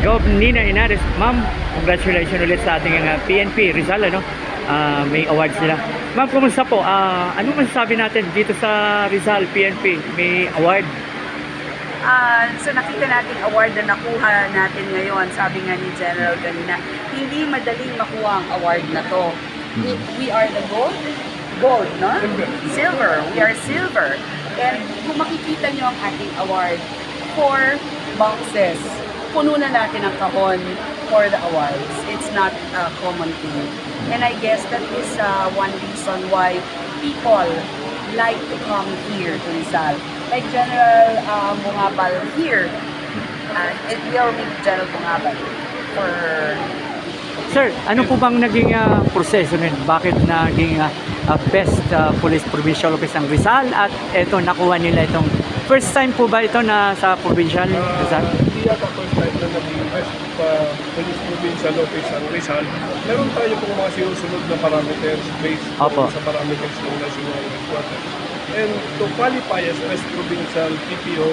Gov. Nina Inares. Ma'am, congratulations ulit sa ating PNP Rizal, ano? May awards sila. Ma'am, kumusta po? Ano masasabi natin dito sa Rizal PNP? May award. So nakita natin award na nakuha natin ngayon. Sabi nga ni General kanina, hindi madaling makuha ang award na to. We are the gold, no? Silver. We are silver. And kung makikita nyo ang ating award, 4 boxes. Puno na natin ang kahon for the awards. It's not a common thing. And I guess that is one reason why people like to come here to Rizal. Like General Bungabal here, we are with General Bungabal for... Sir, ano po bang naging proseso nun? Bakit naging best police provincial office ang Rizal at eto nakuha nila itong first time po ba ito na sa provincial Rizal? Hindi yata first time na naging best police provincial office ang Rizal. Meron tayo pong mga sinusunod na parameters based sa parameters ng national headquarters. And to qualify as best provincial PPO,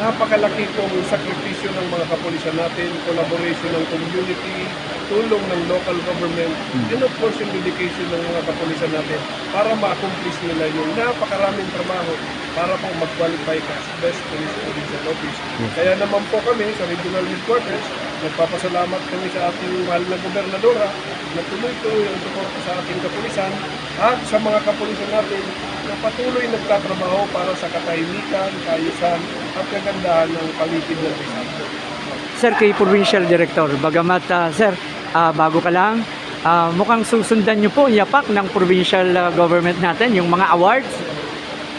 napakalaki pong sakripisyo ng mga kapulisan natin, collaboration ng community, tulong ng local government, and of course yung dedication ng mga kapulisan natin para ma-accomplish nila yung napakaraming trabaho para pong mag-qualify ka as best police provincial office. Kaya naman po kami sa regional headquarters, nagpapasalamat kami sa ating mahal na gobernadora na tuloy-tuloy ang suporta sa ating kapulisan at sa mga kapulisan natin na patuloy nagtatrabaho para sa katahimikan, kaayusan at kagandahan ng paligid ng Rizal. Sir, kay Provincial Director, bagamat sir, bago ka lang, mukhang susundan nyo po yapak ng provincial government natin, yung mga awards.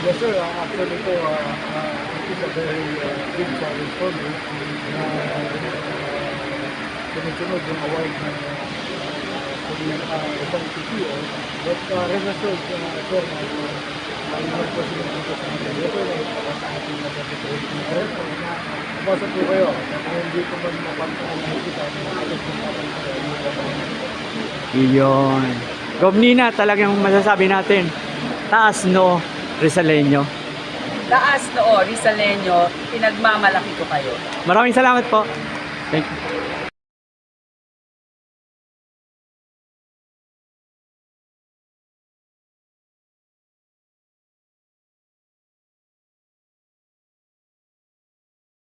Yes sir, actually po, it is a very big challenge for me na sunod yung award ng isang PPO. But rest assured, sir, na po sila dito sa atin. Ito na sa ating nag-represent na rin. Kapasok po kayo, hindi ko man mapantaan na kita na alas ng kapal sa Iyon. Gov. Nina, talagang masasabi natin, taas no, Rizaleño. Taas noo, Rizaleño, pinagmamalaki ko kayo. Maraming salamat po. Thank you.